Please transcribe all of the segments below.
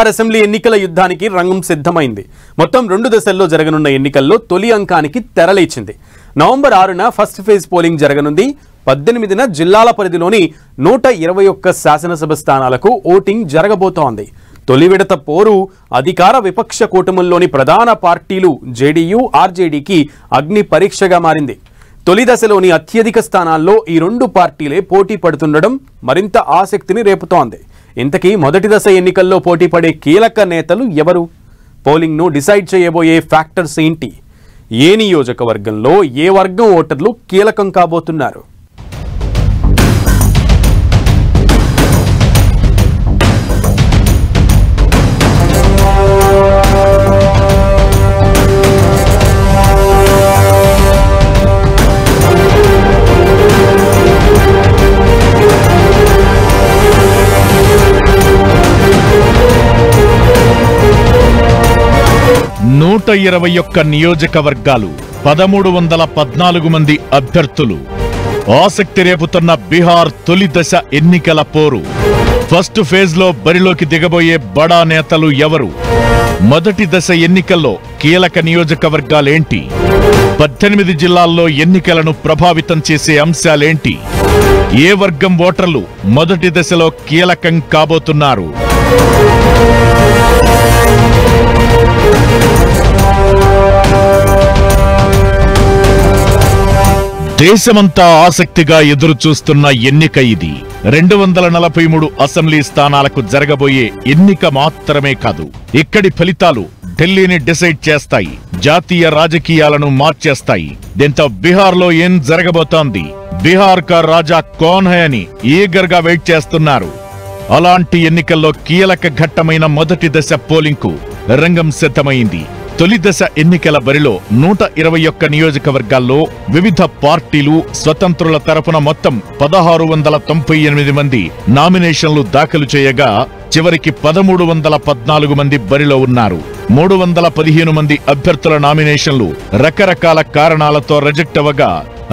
Bihar assembly ఎన్నికల యుద్ధానికి రంగం సిద్ధమైంది. మొత్తం 2 దశల్లో జరగనున్న ఎన్నికల్లో తొలి అంకానికి తెరలేచింది. నవంబర్ 6న ఫస్ట్ ఫేజ్ పోలింగ్ జరగనుంది. 18న జిల్లాల పరిధిలోని 121 శాసనసభ స్థానాలకు ఓటింగ్ జరగబోతోంది. తొలి విడత పోరు అధికార విపక్ష కూటముల్లోని ప్రధాన పార్టీలు జేడీయూ, ఆర్జేడీకి అగ్ని పరీక్షగా మారింది. తొలి దశలోని అత్యధిక స్థానాల్లో ఈ 2 పార్టీలే పోటీ పడుతుండడం మరింత ఆసక్తిని రేపుతోంది. ఇంతకీ మొదటి దశ ఎన్నికల్లో పోటీ పడే కీలక నేతలు ఎవరు? పోలింగ్ను డిసైడ్ చేయబోయే ఫ్యాక్టర్స్ ఏంటి? ఏ నియోజకవర్గంలో ఏ వర్గం ఓటర్లు కీలకం కాబోతున్నారు? నూట 21 నియోజకవర్గాలు, 1314 మంది అభ్యర్థులు. ఆసక్తి రేపుతున్న బీహార్ తొలి దశ ఎన్నికల పోరు. ఫస్ట్ ఫేజ్ లో బరిలోకి దిగబోయే బడా నేతలు ఎవరు? మొదటి దశ ఎన్నికల్లో కీలక నియోజకవర్గాలేంటి? 18 జిల్లాల్లో ఎన్నికలను ప్రభావితం చేసే అంశాలేంటి? ఏ వర్గం ఓటర్లు మొదటి దశలో కీలకం కాబోతున్నారు? దేశమంతా ఆసక్తిగా ఎదురుచూస్తున్న ఎన్నిక ఇది. 243 అసెంబ్లీ స్థానాలకు జరగబోయే ఎన్నిక మాత్రమే కాదు, ఇక్కడి ఫలితాలు ఢిల్లీని డిసైడ్ చేస్తాయి, జాతీయ రాజకీయాలను మార్చేస్తాయి. దీంతో బీహార్లో ఏం జరగబోతోంది, బీహార్ కా రాజా కౌన్ హై అని ఈగర్గా వెయిట్ చేస్తున్నారు. అలాంటి ఎన్నికల్లో కీలక ఘట్టమైన మొదటి దశ పోలింగ్కు రంగం సిద్ధమైంది. తొలి దశ ఎన్నికల బరిలో 121 నియోజకవర్గాల్లో వివిధ పార్టీలు, స్వతంత్రుల తరపున మొత్తం 1698 మంది నామినేషన్లు దాఖలు చేయగా చివరికి 1314 మంది బరిలో ఉన్నారు. 315 మంది అభ్యర్థుల నామినేషన్లు రకరకాల కారణాలతో రిజెక్ట్ అవ్వగా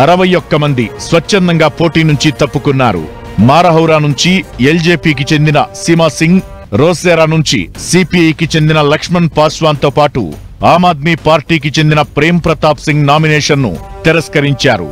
61 మంది స్వచ్ఛందంగా పోటీ నుంచి తప్పుకున్నారు. మారహౌరా నుంచి ఎల్జేపీకి చెందిన సీమా సింగ్, రోసేరా నుంచి సిపిఐకి చెందిన లక్ష్మణ్ పాస్వాన్ తో పాటు ఆమ్ ఆద్మీ పార్టీకి చెందిన ప్రేమ్ ప్రతాప్ సింగ్ నామినేషన్ను తిరస్కరించారు.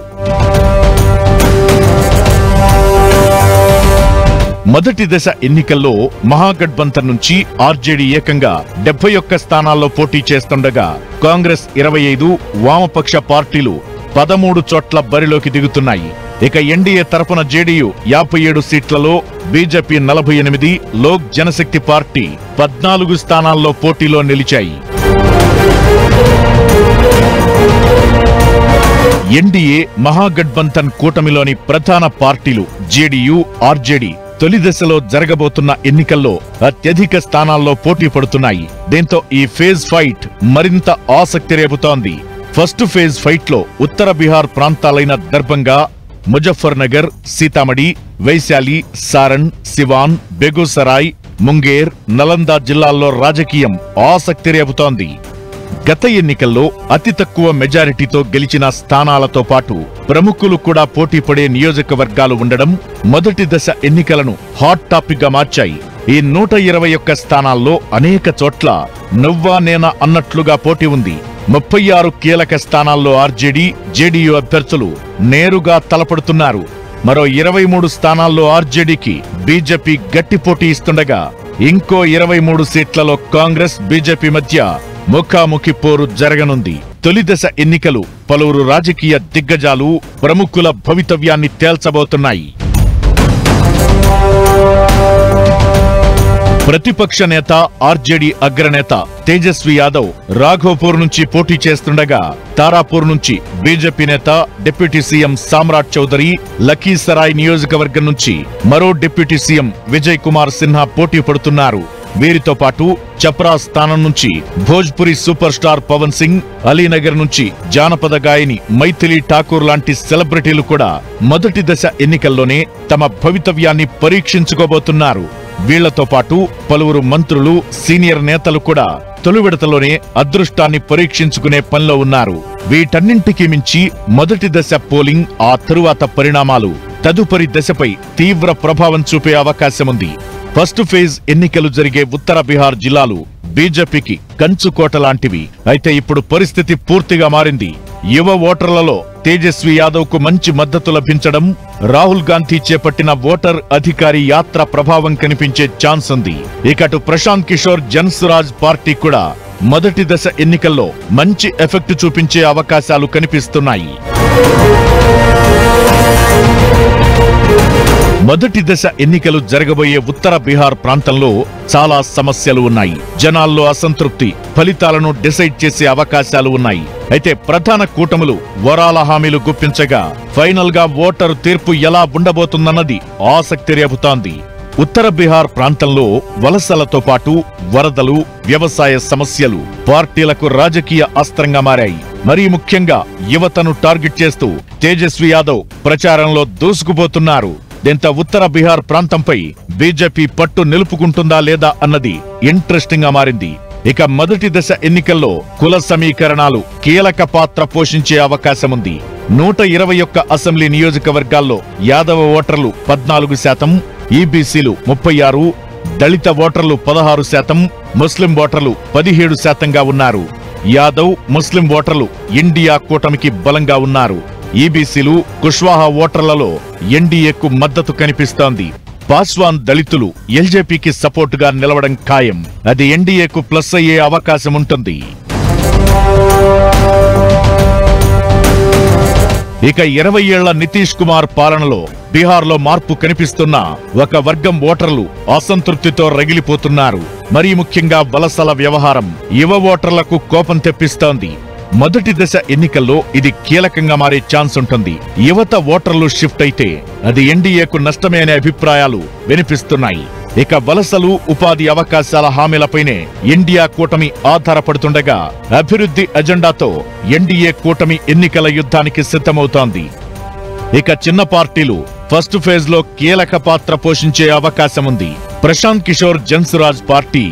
మొదటి దశ ఎన్నికల్లో మహాగఠబంధన్ నుంచి ఆర్జేడీ ఏకంగా 71 స్థానాల్లో పోటీ చేస్తుండగా కాంగ్రెస్ 25, వామపక్ష పార్టీలు 13 చోట్ల బరిలోకి దిగుతున్నాయి. ఇక ఎన్డీఏ తరపున జేడీయూ 57 సీట్లలో, బీజేపీ 48, లోక్ జనశక్తి పార్టీ 14 స్థానాల్లో పోటీలో నిలిచాయి. ఎన్డీఏ మహాగఠబంధన్ కూటమిలోని ప్రధాన పార్టీలు జేడీయూ, ఆర్జేడీ తొలి దశలో జరగబోతున్న ఎన్నికల్లో అత్యధిక స్థానాల్లో పోటీ పడుతున్నాయి. దీంతో ఈ ఫేజ్ ఫైట్ మరింత ఆసక్తి రేపుతోంది. ఫస్ట్ ఫేజ్ ఫైట్ లో ఉత్తర బీహార్ ప్రాంతాలైన దర్భంగా, ముజఫర్ నగర్, సీతామఢీ, వైశాలి, సారణ్, సివాన్, బెగూసరాయ్, ముంగేర్, నలందా జిల్లాల్లో రాజకీయం ఆసక్తి రేపుతోంది. గత ఎన్నికల్లో అతి తక్కువ మెజారిటీతో గెలిచిన స్థానాలతో పాటు ప్రముఖులు కూడా పోటీ పడే నియోజకవర్గాలు ఉండడం మొదటి దశ ఎన్నికలను హాట్ టాపిక్ గా మార్చాయి. ఈ 121 స్థానాల్లో అనేక చోట్ల నువ్వా నేనా అన్నట్లుగా పోటీ ఉంది. 36 కీలక స్థానాల్లో ఆర్జేడీ, జేడీయూ అభ్యర్థులు నేరుగా తలపడుతున్నారు. మరో 23 స్థానాల్లో ఆర్జేడీకి బీజేపీ గట్టి పోటీ ఇస్తుండగా ఇంకో 23 సీట్లలో కాంగ్రెస్, బీజేపీ మధ్య ముఖాముఖి పోరు జరగనుంది. తొలి దశ ఎన్నికలు పలువురు రాజకీయ దిగ్గజాలు, ప్రముఖుల భవితవ్యాన్ని తేల్చబోతున్నాయి. ప్రతిపక్ష నేత, ఆర్జేడీ అగ్రనేత తేజస్వి యాదవ్ రాఘోపూర్ నుంచి పోటీ చేస్తుండగా, తారాపూర్ నుంచి బీజేపీ నేత డిప్యూటీ సీఎం సామ్రాట్ చౌదరి, లఖీసరాయ్ నియోజకవర్గం నుంచి మరో డిప్యూటీ సీఎం విజయ్ కుమార్ సిన్హా పోటీ పడుతున్నారు. వీరితో పాటు చప్రా స్థానం నుంచి భోజ్పురి సూపర్ స్టార్ పవన్ సింగ్, అలీనగర్ నుంచి జానపద గాయని మైథిలి ఠాకూర్ లాంటి సెలబ్రిటీలు కూడా మొదటి దశ ఎన్నికల్లోనే తమ భవితవ్యాన్ని పరీక్షించుకోబోతున్నారు. వీళ్లతో పాటు పలువురు మంత్రులు, సీనియర్ నేతలు కూడా తొలి విడతలోనే అదృష్టాన్ని పరీక్షించుకునే పనిలో ఉన్నారు. వీటన్నింటికీ మించి మొదటి దశ పోలింగ్, ఆ తరువాత పరిణామాలు తదుపరి దశపై తీవ్ర ప్రభావం చూపే అవకాశముంది. ఫస్ట్ ఫేజ్ ఎన్నికలు జరిగే ఉత్తర బీహార్ జిల్లాలు బీజేపీకి కంచుకోట లాంటివి. అయితే ఇప్పుడు పరిస్థితి పూర్తిగా మారింది. యువ ఓటర్లలో తేజస్వి యాదవ్ కు మంచి మద్దతు లభించడం, రాహుల్ గాంధీ చేపట్టిన ఓటర్ అధికారి యాత్ర ప్రభావం కనిపించే ఛాన్స్ ఉంది. ఇకటు ప్రశాంత్ కిషోర్ జన్స్వరాజ్ పార్టీ కూడా మొదటి దశ ఎన్నికల్లో మంచి ఎఫెక్ట్ చూపించే అవకాశాలు కనిపిస్తున్నాయి. మొదటి దశ ఎన్నికలు జరగబోయే ఉత్తర బీహార్ ప్రాంతంలో చాలా సమస్యలు ఉన్నాయి. జనాల్లో అసంతృప్తి ఫలితాలను డిసైడ్ చేసే అవకాశాలు ఉన్నాయి. అయితే ప్రధాన కూటములు వరాల హామీలు గుప్పించగా ఫైనల్ గా ఓటరు తీర్పు ఎలా ఉండబోతుందన్నది ఆసక్తి రేపుతోంది. ఉత్తర బీహార్ ప్రాంతంలో వలసలతో పాటు వరదలు, వ్యవసాయ సమస్యలు పార్టీలకు రాజకీయ అస్త్రంగా మారాయి. మరీ ముఖ్యంగా యువతను టార్గెట్ చేస్తూ తేజస్వి యాదవ్ ప్రచారంలో దూసుకుపోతున్నారు. దీంతో ఉత్తర బీహార్ ప్రాంతంపై బీజేపీ పట్టు నిలుపుకుంటుందా లేదా అన్నది ఇంట్రెస్టింగ్ గా మారింది. ఇక మొదటి దశ ఎన్నికల్లో కుల సమీకరణాలు కీలక పాత్ర పోషించే అవకాశముంది. 121 అసెంబ్లీ నియోజకవర్గాల్లో యాదవ ఓటర్లు 14%, ఈబీసీలు 36%, దళిత ఓటర్లు 16%, ముస్లిం ఓటర్లు 17%గా ఉన్నారు. యాదవ్, ముస్లిం ఓటర్లు ఇండియా కూటమికి బలంగా ఉన్నారు. ఈబీసీలు, కుష్వాహా ఓటర్లలో ఎన్డీఏకు మద్దతు కనిపిస్తోంది. పాస్వాన్ దళితులు ఎల్జేపీకి సపోర్టుగా నిలవడం ఖాయం. అది ఎన్డీఏకు ప్లస్ అయ్యే అవకాశం ఉంటుంది. ఇక 20 ఏళ్ల నితీష్ కుమార్ పాలనలో బీహార్లో మార్పు కనిపిస్తున్నా ఒక వర్గం ఓటర్లు అసంతృప్తితో రగిలిపోతున్నారు. మరీ ముఖ్యంగా వలసల వ్యవహారం యువ ఓటర్లకు కోపం తెప్పిస్తోంది. మొదటి దశ ఎన్నికల్లో ఇది కీలకంగా మారే ఛాన్స్ ఉంటుంది. యువత ఓటర్లు షిఫ్ట్ అయితే అది ఎన్డీఏకు నష్టమే అనే అభిప్రాయాలు వినిపిస్తున్నాయి. ఇక వలసలు, ఉపాధి అవకాశాల హామీలపైనే ఇండియా కూటమి ఆధారపడుతుండగా అభివృద్ధి అజెండాతో ఎన్డీఏ కూటమి ఎన్నికల యుద్ధానికి సిద్ధమవుతోంది. ఇక చిన్న పార్టీలు ఫస్ట్ ఫేజ్ లో కీలక పాత్ర పోషించే అవకాశం ఉంది. ప్రశాంత్ కిషోర్ జన్స్వరాజ్ పార్టీ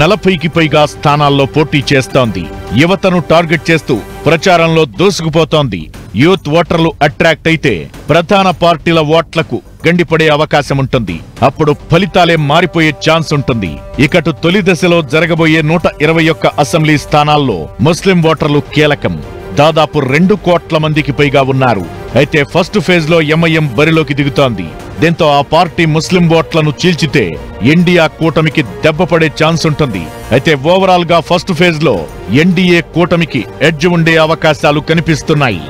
40కి పైగా స్థానాల్లో పోటీ చేస్తోంది. యువతను టార్గెట్ చేస్తూ ప్రచారంలో దూసుకుపోతోంది. యూత్ ఓటర్లు అట్రాక్ట్ అయితే ప్రధాన పార్టీల ఓట్లకు గండిపడే అవకాశం ఉంటుంది. అప్పుడు ఫలితాలే మారిపోయే ఛాన్స్ ఉంటుంది. ఇకటు తొలి దశలో జరగబోయే 121 అసెంబ్లీ స్థానాల్లో ముస్లిం ఓటర్లు కీలకం. దాదాపు 2 కోట్ల మందికి పైగా ఉన్నారు. అయితే ఫస్ట్ ఫేజ్ లో ఎంఐఎం బరిలోకి దిగుతోంది. దీంతో ఆ పార్టీ ముస్లిం ఓట్లను చీల్చితే ఎన్డీఏ కూటమికి దెబ్బపడే ఛాన్స్ ఉంటుంది. అయితే ఓవరాల్ గా ఫస్ట్ ఫేజ్ లో ఎన్డీఏ కూటమికి ఎడ్జ్ ఉండే అవకాశాలు కనిపిస్తున్నాయి.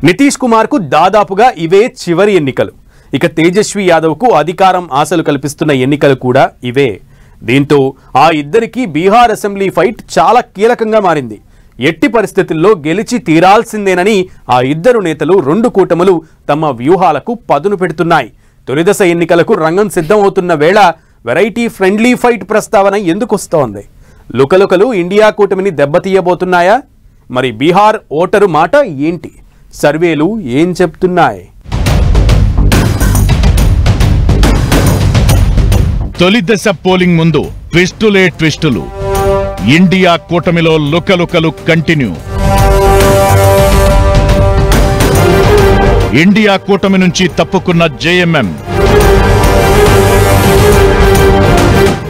నితీష్ కుమార్ కు దాదాపుగా ఇవే చివరి ఎన్నికలు. ఇక తేజస్వి యాదవ్ కు అధికారం ఆశలు కల్పిస్తున్న ఎన్నికలు కూడా ఇవే. దీంతో ఆ ఇద్దరికి బీహార్ అసెంబ్లీ ఫైట్ చాలా కీలకంగా మారింది. ఎట్టి పరిస్థితుల్లో గెలిచి తీరాల్సిందేనని ఆ ఇద్దరు నేతలు 2 కూటములు తమ వ్యూహాలకు పదును పెడుతున్నాయి. తొలిదశ ఎన్నికలకు రంగం సిద్ధమవుతున్న వేళ వెరైటీ ఫ్రెండ్లీ ఫైట్ ప్రస్తావన ఎందుకు వస్తోంది? లుకలుకలు ఇండియా కూటమిని దెబ్బతీయబోతున్నాయా? మరి బీహార్ ఓటరు మాట ఏంటి? సర్వేలు ఏం చెప్తున్నాయి? తొలి దశ పోలింగ్ ముందు ట్విస్టులే ట్విస్టులు. ఇండియా కూటమిలో లుకలుకలు కంటిన్యూ. ఇండియా కూటమి నుంచి తప్పుకున్న జేఎంఎం.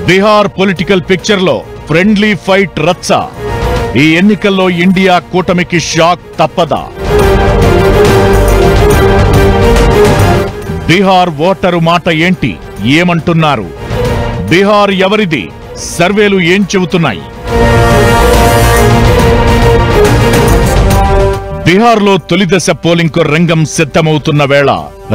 బీహార్ పొలిటికల్ పిక్చర్ లో ఫ్రెండ్లీ ఫైట్ రచ్చ. ఈ ఎన్నికల్లో ఇండియా కూటమికి షాక్ తప్పదా? బీహార్ ఓటరు మాట ఏంటి? ఏమంటున్నారు? బీహార్ ఎవరిది? సర్వేలు ఏం చెబుతున్నాయి? బీహార్లో తొలిదశ పోలింగ్ కు రంగం సిద్ధమవుతున్న వేళ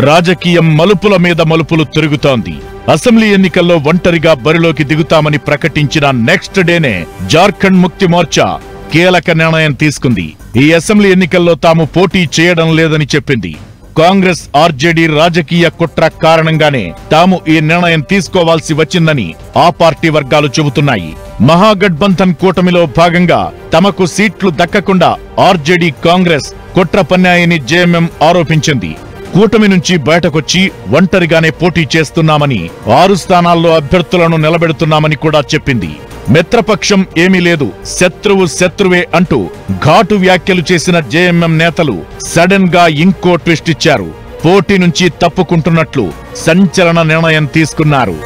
రాజకీయం మలుపుల మీద మలుపులు తిరుగుతోంది. అసెంబ్లీ ఎన్నికల్లో ఒంటరిగా బరిలోకి దిగుతామని ప్రకటించిన నెక్స్ట్ డేనే జార్ఖండ్ ముక్తి మోర్చా కీలక నిర్ణయం తీసుకుంది. ఈ అసెంబ్లీ ఎన్నికల్లో తాము పోటీ చేయడం లేదని చెప్పింది. కాంగ్రెస్, ఆర్జేడీ రాజకీయ కుట్ర కారణంగానే తాము ఈ నిర్ణయం తీసుకోవాల్సి వచ్చిందని ఆ పార్టీ వర్గాలు చెబుతున్నాయి. మహాగఠబంధన్ కూటమిలో భాగంగా తమకు సీట్లు దక్కకుండా ఆర్జేడీ, కాంగ్రెస్ కుట్ర పన్నాయని జేఎంఎం ఆరోపించింది. కూటమి నుంచి బయటకొచ్చి ఒంటరిగానే పోటీ చేస్తున్నామని, 6 స్థానాల్లో అభ్యర్థులను నిలబెడుతున్నామని కూడా చెప్పింది. మిత్రపక్షం ఏమీ లేదు, శత్రువు శత్రువే అంటూ ఘాటు వ్యాఖ్యలు చేసిన జేఎంఎం నేతలు సడన్ గా ఇంకో ట్విస్ట్ ఇచ్చారు. పోటీ నుంచి తప్పుకుంటున్నట్లు సంచలన నిర్ణయం తీసుకున్నారు.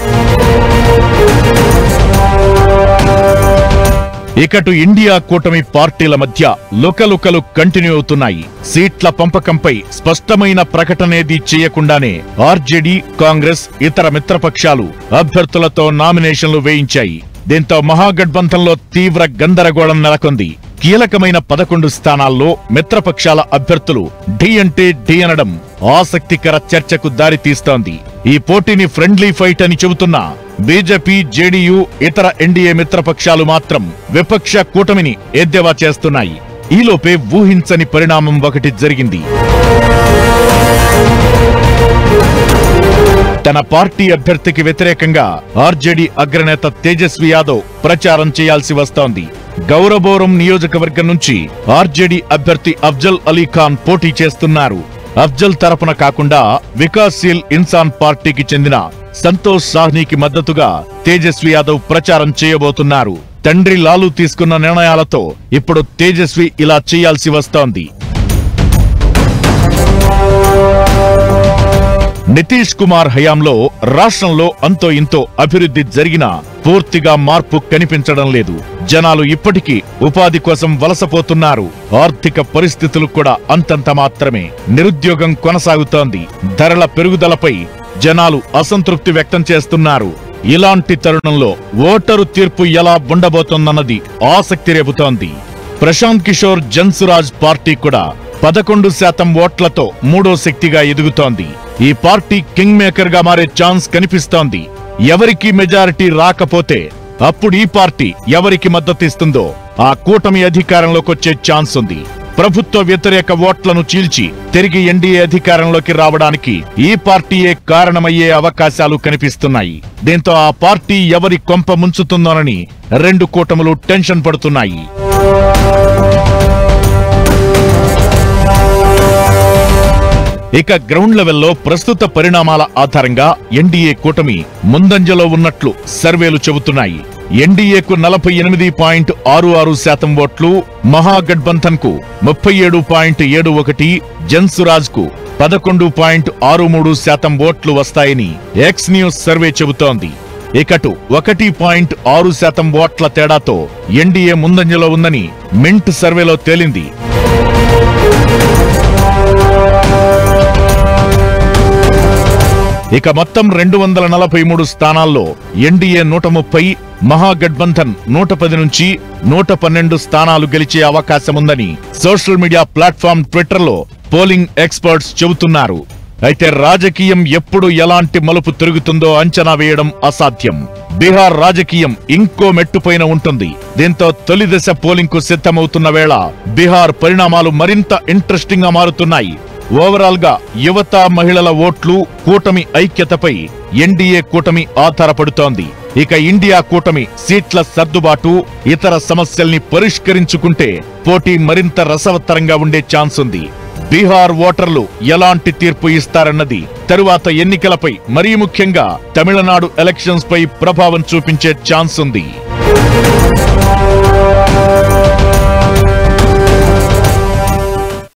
ఇకటు ఇండియా కూటమి పార్టీల మధ్య లుకలుకలు కంటిన్యూ అవుతున్నాయి. సీట్ల పంపకంపై స్పష్టమైన ప్రకటనేది చేయకుండానే ఆర్జేడీ, కాంగ్రెస్, ఇతర మిత్రపక్షాలు అభ్యర్థులతో నామినేషన్లు వేయించాయి. దీంతో మహాగఠబంధన్లో తీవ్ర గందరగోళం నెలకొంది. కీలకమైన 11 స్థానాల్లో మిత్రపక్షాల అభ్యర్థులు ఢీ అంటే ఢీ అనడం ఆసక్తికర చర్చకు దారితీస్తోంది. ఈ పోటీని ఫ్రెండ్లీ ఫైట్ అని చెబుతున్నా బీజేపీ, జేడీయూ, ఇతర ఎన్డీఏ మిత్రపక్షాలు మాత్రం విపక్ష కూటమిని ఎద్దేవా చేస్తున్నాయి. ఈలోపే ఊహించని పరిణామం ఒకటి జరిగింది. తన పార్టీ అభ్యర్థికి వ్యతిరేకంగా ఆర్జేడీ అగ్రనేత తేజస్వి యాదవ్ ప్రచారం చేయాల్సి వస్తోంది. గౌరబోరం నియోజకవర్గం నుంచి ఆర్జేడీ అభ్యర్థి అఫ్జల్ అలీ ఖాన్ పోటీ చేస్తున్నారు. అఫ్జల్ తరపున కాకుండా వికాస్శీల్ ఇన్సాన్ పార్టీకి చెందిన సంతోష్ సాహ్నీకి మద్దతుగా తేజస్వి యాదవ్ ప్రచారం చేయబోతున్నారు. తండ్రి లాలు తీసుకున్న నిర్ణయాలతో ఇప్పుడు తేజస్వి ఇలా చేయాల్సి వస్తోంది. నితీష్ కుమార్ హయాంలో రాష్ట్రంలో అంతో ఇంతో అభివృద్ధి జరిగినా పూర్తిగా మార్పు కనిపించడం లేదు. జనాలు ఇప్పటికీ ఉపాధి కోసం వలసపోతున్నారు. ఆర్థిక పరిస్థితులు కూడా అంతంత మాత్రమే. నిరుద్యోగం కొనసాగుతోంది. ధరల పెరుగుదలపై జనాలు అసంతృప్తి వ్యక్తం చేస్తున్నారు. ఇలాంటి తరుణంలో ఓటరు తీర్పు ఎలా ఉండబోతోందన్నది ఆసక్తి రేపుతోంది. ప్రశాంత్ కిషోర్ జన్సురాజ్ పార్టీ కూడా 11% ఓట్లతో మూడో శక్తిగా ఎదుగుతోంది. ఈ పార్టీ కింగ్ మేకర్ గా మారే ఛాన్స్ కనిపిస్తోంది. ఎవరికి మెజారిటీ రాకపోతే అప్పుడు ఈ పార్టీ ఎవరికి మద్దతిస్తుందో ఆ కూటమి అధికారంలోకొచ్చే ఛాన్స్ ఉంది. ప్రభుత్వ వ్యతిరేక ఓట్లను చీల్చి తిరిగి ఎన్డీఏ అధికారంలోకి రావడానికి ఈ పార్టీయే కారణమయ్యే అవకాశాలు కనిపిస్తున్నాయి. దీంతో ఆ పార్టీ ఎవరి కొంప ముంచుతుందోనని రెండు కూటములు టెన్షన్ పడుతున్నాయి. ఇక గ్రౌండ్ లెవెల్లో ప్రస్తుత పరిణామాల ఆధారంగా ఎన్డీఏ కూటమి ముందంజలో ఉన్నట్లు సర్వేలు చెబుతున్నాయి. ఎన్డీఏకు 48.66% ఓట్లు, మహాగఠబంధన్ కు 37.71, జన్సురాజ్ కు 11.63% ఓట్లు వస్తాయని ఎక్స్ న్యూస్ సర్వే చెబుతోంది. ఇకటు 1.6% ఓట్ల తేడాతో ఎన్డీఏ ముందంజలో ఉందని మింట్ సర్వేలో తేలింది. ఇక మొత్తం 243 స్థానాల్లో ఎన్డీఏ 130, మహాగఠబంధన్ 110 నుంచి 112 స్థానాలు గెలిచే అవకాశముందని సోషల్ మీడియా ప్లాట్ఫామ్ ట్విట్టర్లో పోలింగ్ ఎక్స్పర్ట్స్ చెబుతున్నారు. అయితే రాజకీయం ఎప్పుడు ఎలాంటి మలుపు తిరుగుతుందో అంచనా వేయడం అసాధ్యం. బీహార్ రాజకీయం ఇంకో మెట్టుపైన ఉంటుంది. దీంతో తొలి దశ పోలింగ్ కు సిద్ధమవుతున్న వేళ బీహార్ పరిణామాలు మరింత ఇంట్రెస్టింగ్ గా మారుతున్నాయి. ఓవరాల్ గా యువత, మహిళల ఓట్లు, కూటమి ఐక్యతపై ఎన్డీఏ కూటమి ఆధారపడుతోంది. ఇక ఇండియా కూటమి సీట్ల సర్దుబాటు, ఇతర సమస్యల్ని పరిష్కరించుకుంటే పోటీ మరింత రసవత్తరంగా ఉండే ఛాన్స్ ఉంది. బీహార్ ఓటర్లు ఎలాంటి తీర్పు ఇస్తారన్నది తరువాత ఎన్నికలపై, మరీ ముఖ్యంగా తమిళనాడు ఎలక్షన్స్ పై ప్రభావం చూపించే ఛాన్స్ ఉంది.